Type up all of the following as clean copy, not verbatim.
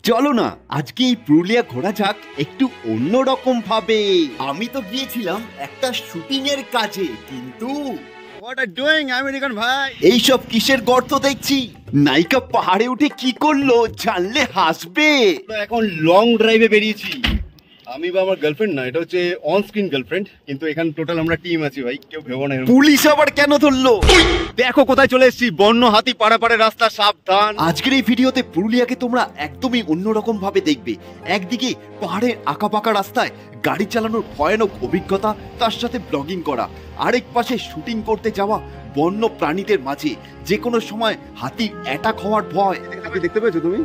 চলো না আজকে এই পুরুলিয়া ঘোরা যাক একটু অন্যরকম ভাবে। আমি তো গিয়েছিলাম একটা শুটিং এর কাজে, কিন্তু What are doing আমেরিকান ভাই? এইসব কিসের গর্ত দেখছি? নায়িকা পাহাড়ে উঠে কি করলো জানলে হাসবে। এখন লং ড্রাইভে বেরিয়েছি। আমি বা আমার গার্লফ্রেন্ড না, এটা হচ্ছে অন স্ক্রিন গার্লফ্রেন্ড, কিন্তু এখানে টোটাল আমরা টিম আছি ভাই, কেউ ভেবো না। পুলিশ আবার কেন ধরলো? দেখো কোথায় চলে এসেছি, বন্য হাতি পাড়াপাড়ে রাস্তা, সাবধান। আজকের এই ভিডিওতে পুরুলিয়াকে তোমরা একদমই অন্যরকম ভাবে দেখবে। একদিকে পাহাড়ের আঁকাবাঁকা রাস্তায় গাড়ি চালানোর ভয়ানক অভিজ্ঞতা, তার সাথে ব্লগিং করা, আরেক পাশে শুটিং করতে যাওয়া বন্য প্রাণীদের মাঝে যে কোনো সময় হাতির অ্যাটাক হওয়ার ভয়। দেখতে পেয়েছো তুমি?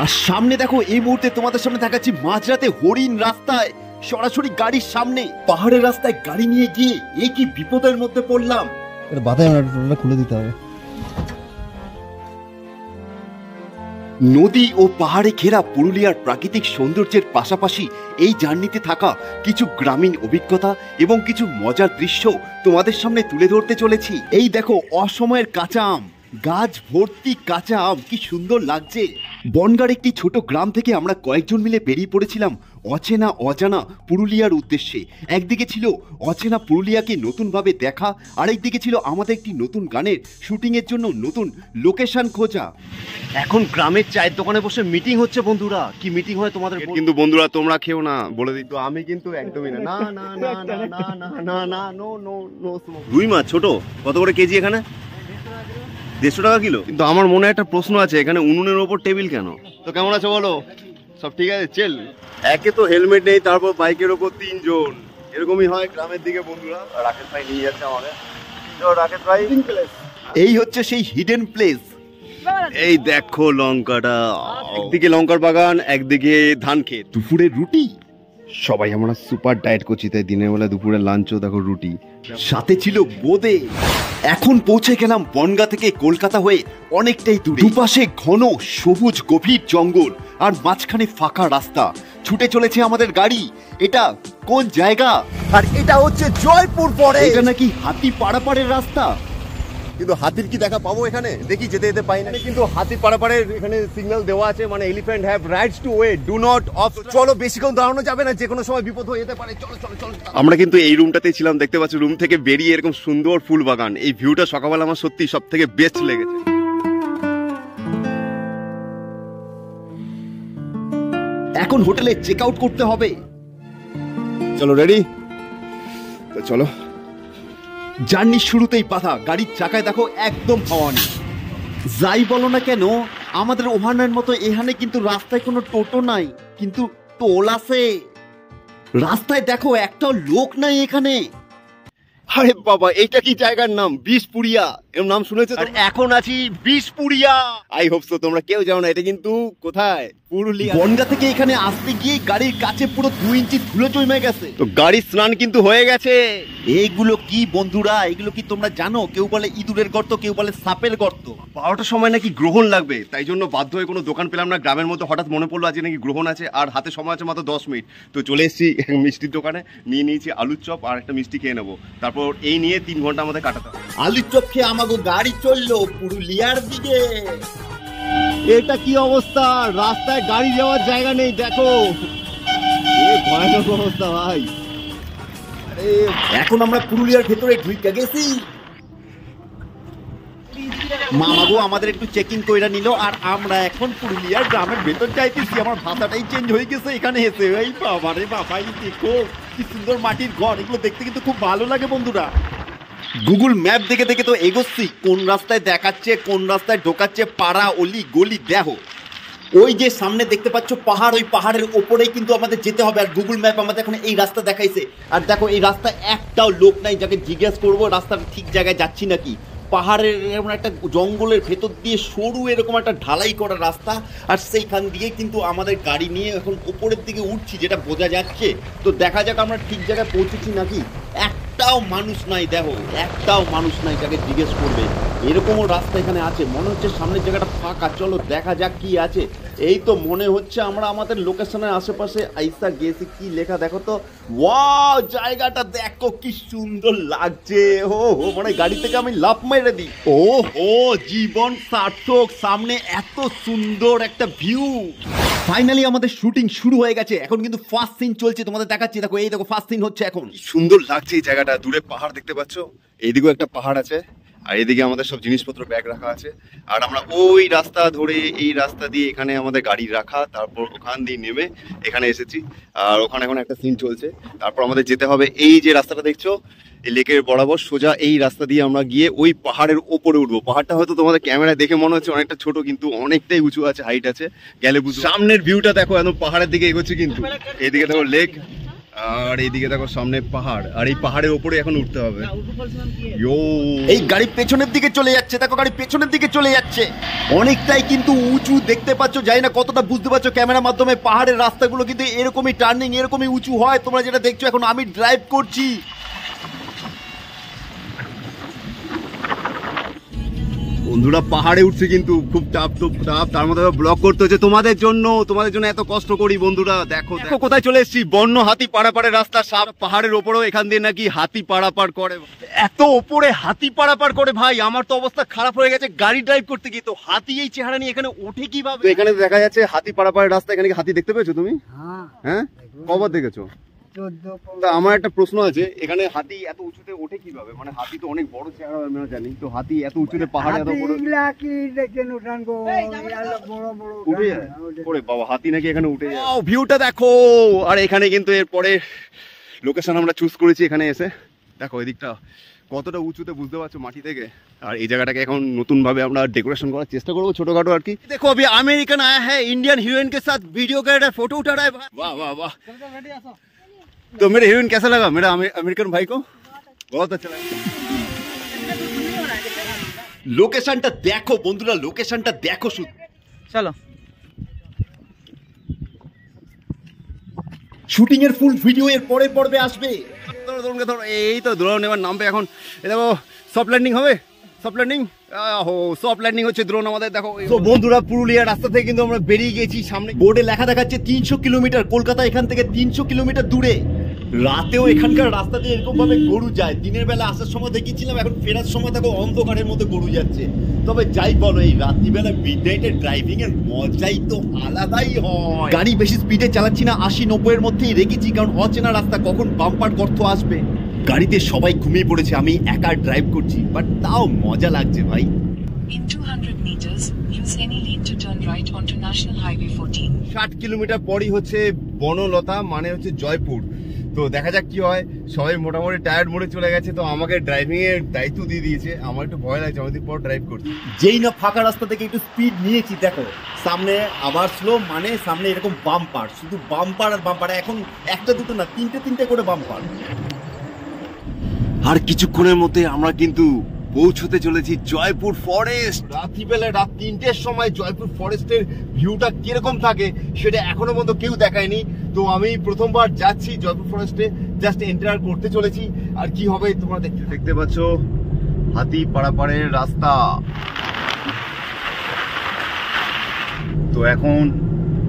আর সামনে দেখো, এই মুহূর্তে তোমাদের সামনে দেখাচ্ছি মাঝরাতে হরিণ রাস্তায় সরাসরি গাড়ির সামনে। পাহাড়ের রাস্তায় গাড়ি নিয়ে গিয়ে এই কি বিপদের মধ্যে পড়লাম। খুলে দিতে হবে। নদী ও পাহাড়ে ঘেরা পুরুলিয়ার প্রাকৃতিক সৌন্দর্যের পাশাপাশি এই জার্নিতে থাকা কিছু গ্রামীণ অভিজ্ঞতা এবং কিছু মজার দৃশ্য তোমাদের সামনে তুলে ধরতে চলেছি। এই দেখো অসময়ের কাঁচা আম, গাছ ভর্তি কাঁচা আম, কি সুন্দর লাগছে। বনগাঁর একটি ছোট গ্রাম থেকে আমরা কয়েকজন মিলে বেরিয়ে পড়েছিলাম অচেনা অজানা পুরুলিয়ার উদ্দেশ্যে। একদিকে ছিল অচেনা পুরুলিয়াকে নতুনভাবে দেখা, আরেকদিকে ছিল আমাদের একটি নতুন গানের শুটিংয়ের জন্য নতুন লোকেশন খোঁজা। এখন গ্রামের চায়ের দোকানে বসে মিটিং হচ্ছে বন্ধুরা। কি মিটিং হয় তোমাদের? কিন্তু বন্ধুরা তোমরা খেও না, বলে দিই তো, আমি কিন্তু একদমই না। না না না না না না না না নো নো নো। রুই মাছ ছোট কত করে কেজি এখানে? 150 টাকা কিলো। কিন্তু আমার মনে একটা প্রশ্ন আছে, এখানে উনুনের ওপর টেবিল কেন? তো কেমন আছো বলো? সব ঠিক আছে? চেল। একে তো হেলমেট নেই, তারপর বাইকের ওপর 3 জন। এরকমই হয় গ্রামের দিকে বন্ধুরা। রাকেশ ভাই নিয়ে যাচ্ছে আমাদের। রাকেশ ভাই, এই হচ্ছে সেই হিডেন প্লেস। এই দেখো লঙ্কাটা, একদিকে লঙ্কার বাগান, একদিকে ধান ক্ষেত। দুপুরের রুটি, সবাই আমরা সুপার ডায়েট করছি, তাই দিনের বেলা দুপুরে লাঞ্চও দেখো রুটি, সাথে ছিল বোঁদে। এখন পৌঁছে গেলাম বনগাঁ থেকে কলকাতা হয়ে অনেকটাই দূরে। দুপাশে ঘন সবুজ গভীর জঙ্গল আর মাঝখানে ফাঁকা রাস্তা। ছুটে চলেছে আমাদের গাড়ি। এটা কোন জায়গা? আর এটা হচ্ছে জয়পুর ফরেস্ট। এটা নাকি হাতি পাড়াপাড়ের রাস্তা। কিন্তু হাতির কি দেখা পাবো এখানে? দেখি যেতে যেতে পাই না। কিন্তু হাতি পাড়াপাড়ে এখানে সিগন্যাল দেওয়া আছে, মানে elephant have rights to wait, do not off. চলো, বেশিক্ষণ দাঁড়ানো যাবে না, যে কোনো সময় বিপদ হয়ে যেতে পারে। চলো চলো চলো। আমরা কিন্তু এই রুমটাতেই ছিলাম, দেখতে পাচ্ছি। রুম থেকে বেরিয়ে এরকম সুন্দর ফুল বাগান, এই ভিউটা সকালবেলা আমার সত্যি সব থেকে বেস্ট লেগেছে। এখন হোটেলে চেক আউট করতে হবে। চলো রেডি তো, চলো। জার্নির শুরুতেই বাধা, গাড়ির চাকায় দেখো একদম হাওয়া নেই। যাই বলো না কেন, আমাদের ওখানের মতো এখানে কিন্তু রাস্তায় কোনো টোটো নাই, কিন্তু টোল আছে। রাস্তায় দেখো একটাও লোক নাই এখানে। আরে বাবা, এইটা কি জায়গার নাম? বিশপুরিয়া, এর নাম শুনেছো? আর এখন আছি বিশপুরিয়া। আই হোপ সো তোমরা কেউ জানো না এটা কিন্তু কোথায়। পুরুলিয়া। বনগাঁ থেকে এখানে আসতে গিয়ে গাড়ির কাছে পুরো 2 ইঞ্চি ধুলো জমে গেছে। তো গাড়ির স্নান কিন্তু হয়ে গেছে। এইগুলো কি বন্ধুরা, এগুলো কি তোমরা জানো? কেউ বলে ইঁদুরের গর্ত, কেউ বলে সাপের গর্ত। 12টার সময় নাকি গ্রহণ লাগবে, তাই জন্য বাধ্য হয়ে কোনো দোকান পেলাম না গ্রামের মধ্যে। হঠাৎ মনে পড়লো আজকে নাকি গ্রহণ আছে, আর হাতে সময় আছে মাত্র 10 মিনিট। তো চলে এসেছি মিষ্টির দোকানে, নিয়ে নিয়েছি আলুর চপ আর একটা মিষ্টি খেয়ে নেবো। তারপর এই নিয়ে 3 ঘন্টা আমাদের কাটাতে হবে। আলুর চপ খেয়ে আমাকে গাড়ি চললো পুরুলিয়ার দিকে। এটা কি অবস্থা, রাস্তায় গাড়ি যাওয়ার জায়গা নেই, দেখো ভয়ানক অবস্থা ভাই। এখন আমরা পুরুলিয়ার ভেতরে ঢুকে গেছি। মামাগো আমাদের একটু চেকিং কইরা নিল, আর আমরা এখন পুরুলিয়ার গ্রামের ভেতর যাইতেছি। আমার ভাষাটাই চেঞ্জ হয়ে গেছে এখানে এসে। এই বাবা রে বাবা, দেখো কি সুন্দর মাটির ঘর, এগুলো দেখতে কিন্তু খুব ভালো লাগে বন্ধুরা। গুগল ম্যাপ দেখে দেখে তো এগোচ্ছি, কোন রাস্তায় দেখাচ্ছে, কোন রাস্তায় ঢোকাচ্ছে, পাড়া অলি গলি দেখো। ওই যে সামনে দেখতে পাচ্ছ পাহাড়, ওই পাহাড়ের ওপরেই কিন্তু আমাদের যেতে হবে। আর গুগল ম্যাপ আমাদের এখন এই রাস্তা দেখাইছে। আর দেখো এই রাস্তায় একটাও লোক নাই, যাকে জিজ্ঞেস করবো রাস্তার ঠিক জায়গায় যাচ্ছি নাকি। পাহাড়ের এরকম একটা জঙ্গলের ভেতর দিয়ে সরু এরকম একটা ঢালাই করা রাস্তা, আর সেইখান দিয়ে কিন্তু আমাদের গাড়ি নিয়ে এখন উপরের দিকে উঠছি, যেটা বোঝা যাচ্ছে। তো দেখা যাক আমরা ঠিক জায়গায় পৌঁছেছি নাকি। একটাও মানুষ নাই, দেখো একটাও মানুষ নাই যাকে জিজ্ঞেস করবে। এরকমও রাস্তা এখানে আছে, মনে হচ্ছে সামনের জায়গাটা ফাঁকা। চলো দেখা যাক কি আছে। এই তো মনে হচ্ছে আমরা আমাদের লোকেশনের আশেপাশে আইসা গেছি। কি লেখা দেখো তো, ওয়াও জায়গাটা দেখো কি সুন্দর লাগছে। ও মানে গাড়ি থেকে আমি লাফ মেরে দিই। ও জীবন সার্থক, সামনে এত সুন্দর একটা ভিউ। ফাইনালি আমাদের শুটিং শুরু হয়ে গেছে, এখন কিন্তু ফার্স্ট সিন চলছে, তোমাদের দেখাচ্ছি। দেখো এই দেখো ফার্স্ট সিন হচ্ছে এখন। সুন্দর লাগছে এই জায়গাটা, দূরে পাহাড় দেখতে পাচ্ছ, এইদিকেও একটা পাহাড় আছে, আর এদিকে আমাদের সব জিনিসপত্র ব্যাগ রাখা আছে। আর আমরা ওই রাস্তা ধরে এই রাস্তা দিয়ে এখানে আমাদের গাড়ি রাখা, তারপর ওখান দিয়ে নেমে এখানে এসেছি। আর ওখানে এখন একটা সিন চলছে, তারপর আমাদের যেতে হবে এই যে রাস্তাটা দেখছো এই লেকের বরাবর সোজা এই রাস্তা দিয়ে আমরা গিয়ে ওই পাহাড়ের ওপরে উঠবো। পাহাড়টা হয়তো তোমাদের ক্যামেরায় দেখে মনে হচ্ছে অনেকটা ছোট, কিন্তু অনেকটাই উঁচু আছে, হাইট আছে, গেলে বুঝো। সামনের ভিউটা দেখো, একদম পাহাড়ের দিকে এগোচ্ছে, কিন্তু এইদিকে দেখো লেক, আর এইদিকে দেখো সামনে পাহাড়, আর এই পাহাড়ের উপরে এখন উঠতে হবে। এই গাড়ি পেছনের দিকে চলে যাচ্ছে, দেখো গাড়ি পেছনের দিকে চলে যাচ্ছে, অনেকটাই কিন্তু উঁচু দেখতে পাচ্ছ। জানি না কতটা বুঝতে পারছো ক্যামেরার মাধ্যমে। পাহাড়ের রাস্তাগুলো কিন্তু এরকমই টার্নিং, এরকমই উঁচু হয়। তোমরা যেটা দেখছো এখন আমি ড্রাইভ করছি। বন্ধুরা পাহাড়ে উঠছে কিন্তু খুব টাফ, তার মধ্যে ব্লগ করতে হচ্ছে তোমাদের জন্য এত কষ্ট করি। বন্ধুরা দেখো দেখো কোথায় চলে এসেছি, বন্য হাতি পাড়াপাড়ের রাস্তা। সব পাহাড়ের ওপরেও এখান দিয়ে নাকি হাতি পাড়াপাড় করে, এত ওপরে হাতি পাড়াপাড় করে ভাই, আমার তো অবস্থা খারাপ হয়ে গেছে গাড়ি ড্রাইভ করতে গিয়ে। তো হাতি এই চেহারা নিয়ে এখানে ওঠে কিভাবে? এখানে দেখা যাচ্ছে হাতি পাড়াপাড়ের রাস্তা, এখানে কি হাতি দেখতে পেয়েছো তুমি? হ্যাঁ কবার দেখেছো? আমার একটা প্রশ্ন আছে, এখানে হাতি এত উঁচুতে ওঠে কিভাবে? মানে হাতি তো অনেক বড় চেহারা আমরা জানি, তো হাতি এত উঁচুতে পাহাড়ে এত বড় উঠে যায়? ওরে বাবা, হাতি নাকি এখানে উঠে যায়। ভিউটা দেখো। আর এখানে কিন্তু এরপরে লোকেশন আমরা চুজ করেছি, এখানে এসে দেখো এদিকটা কতটা উঁচুতে বুঝতে পারছো মাটি থেকে। আর এই জায়গাটাকে এখন নতুন ভাবে আমরা ডেকোরেশন করার চেষ্টা করবো, ছোটখাটো আর কি। দেখো अभी अमेरिकन आया है, इंडियन हीरोइन के साथ वीडियो कर रहा है, फोटो उठा रहा है। वाह वाह वाह। तो मेरे हीरोइन कैसा लगा, मेरा अमेरिकन भाई को? बहुत अच्छा लगा। লোকেশনটা দেখো বন্ধুরা, লোকেশনটা দেখো শুধু। চলো শুটিং এর ফুল ভিডিও এর পরের পর্বে আসবে। এই তো দ্রোণ এবার নামবে এখন। এই দেখো সফট ল্যান্ডিং হবে, সফট ল্যান্ডিং। সফট ল্যান্ডিং হচ্ছে দ্রোণ আমাদের। দেখো তো বন্ধুরা পুরুলিয়া রাস্তা থেকে কিন্তু আমরা বেরিয়ে গেছি। সামনে বোর্ডে লেখা দেখাচ্ছে 300 কিলোমিটার, কলকাতা এখান থেকে 300 কিলোমিটার দূরে। রাতেও এখানকার রাস্তা দিয়ে এরকম ভাবে গরু যায়। দিনের বেলা আসার সময় দেখেছিলাম, এখন ফেরার সময় দেখো অন্ধকারের মধ্যে গরু যাচ্ছে। তবে যাই বলো, এই রাত্রিবেলা মিডনাইটের ড্রাইভিং এর মজাই তো আলাদাই হয়। গাড়ি বেশি স্পিডে চালাচ্ছি না, 80-90 এর মধ্যেই রেখেছি, কারণ অচেনা রাস্তা কখন বাম্পার গর্ত আসবে। গাড়িতে সবাই ঘুমিয়ে পড়েছে, আমি একা ড্রাইভ করছি, বাট তাও মজা লাগছে ভাই। In 200 meters, use any lane to turn right onto National Highway 14. 60 kilometre পরই হচ্ছে বনলতা, মানে হচ্ছে জয়পুর। তো দেখা যাক কি হয়। সবাই মোটামুটি টায়ার্ড মোডে চলে গেছে, তো আমাকে ড্রাইভিং এর দায়িত্ব দিয়ে দিয়েছে। আমার একটু ভয় লাগছে, অনেকদিন পর ড্রাইভ করছি। যেই না ফাঁকা রাস্তা থেকে একটু স্পিড নিয়েছি, দেখো সামনে আবার স্লো, মানে সামনে এরকম বাম্পার, শুধু বাম্পার আর বাম্পার। এখন একটা দুটো না, তিনটে করে বাম্পার। আর কিছুক্ষণের মধ্যে আমরা কিন্তু পৌঁছতে চলেছি জয়পুর ফরেস্ট। রাত্রিবেলা রাত 3টের সময় জয়পুর ফরেস্টের ভিউটা কিরকম থাকে সেটা এখনো পর্যন্ত কেউ দেখায়নি। তো আমি প্রথমবার যাচ্ছি জয়পুর ফরেস্টে, জাস্ট এন্টার করতে চলেছি। আর কি হবে তোমরা দেখতে পাচ্ছ, হাতি পাড়াপাড়ের রাস্তা। তো এখন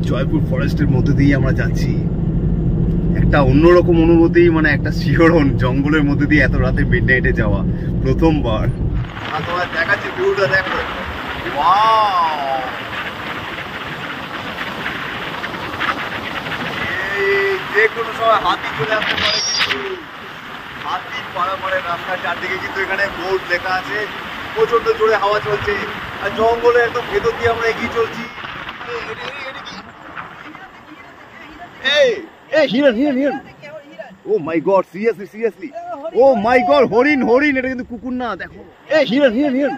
জয়পুর ফরেস্টের মধ্যে দিয়ে আমরা যাচ্ছি। একটা অন্যরকম অনুভূতি, মানে একটা শিহরণ, জঙ্গলের মধ্যে দিয়ে এত রাতে মিডনাইটে যাওয়া প্রথমবার। আর তোমার দেখাচ্ছি ভিউটা দেখো, ওয়াও। যে কোনো সময় হাতি চলে আসতে পারে, কিন্তু হাতি পাড়াপাড়ের রাস্তা চারদিকে কিন্তু এখানে বোর্ড লেখা আছে। প্রচন্ড জোরে হাওয়া চলছে, আর জঙ্গলে একদম ভেতর দিয়ে আমরা এগিয়ে চলছি। হিরণ। ও মাই গড, সিরিয়াসলি। ও মাই গড, হরিণ, এটা কিন্তু কুকুর না, দেখো। হিরণ।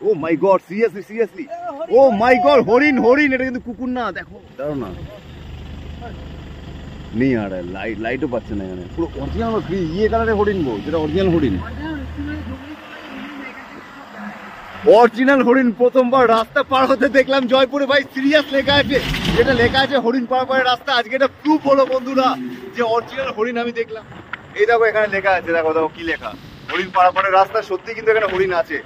ও মাই গড, সিরিয়াসলি। ও মাই গড, হরিণ, এটা কিন্তু কুকুর না, দেখো। দাঁড়াও না, নেই আর লাইটও পাচ্ছে না এখানে। পুরো অরিজিনাল ইয়ে কালারের হরিণ গো, যেটা অরিজিনাল হরিণ। অরিজিনাল হরিণ প্রথমবার রাস্তা পার হতে দেখলাম জয়পুরে ভাই। সিরিয়াস লেখা আছে, যেটা লেখা আছে হরিণ পাড়াপাড়ের রাস্তা। আজকে এটা প্রুফ হলো বন্ধুরা যে অরিজিনাল হরিণ আমি দেখলাম। এই দেখো এখানে লেখা আছে, দেখো কি লেখা, হরিণ পাড়াপাড়ের রাস্তা। সত্যি কিন্তু এখানে হরিণ আছে।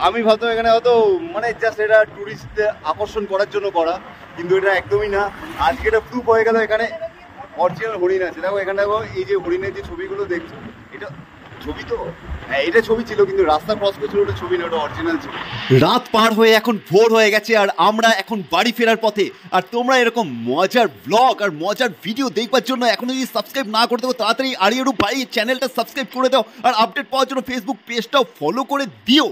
আমি ভাবতাম এখানে হয়তো মানে জাস্ট এটা টুরিস্টদের আকর্ষণ করার জন্য করা, কিন্তু এটা একদমই না। আজকে এটা প্রুফ হয়ে গেল, এখানে অরিজিনাল হরিণ আছে। দেখো এখানে দেখো, এই যে হরিণের যে ছবিগুলো দেখছো, এটা ছবি তো, হ্যাঁ এটা ছবি ছিল, কিন্তু রাস্তা ক্রস করছিল ওটা ছবি না, ওটা অরিজিনাল ছিল। রাত পার হয়ে এখন ভোর হয়ে গেছে আর আমরা এখন বাড়ি ফেরার পথে। আর তোমরা এরকম মজার ব্লগ আর মজার ভিডিও দেখবার জন্য এখনো যদি সাবস্ক্রাইব না করতে পারো, তাড়াতাড়ি আরিয়ারু ভাই চ্যানেলটা সাবস্ক্রাইব করে দাও আর আপডেট পাওয়ার জন্য ফেসবুক পেজটাও ফলো করে দিও।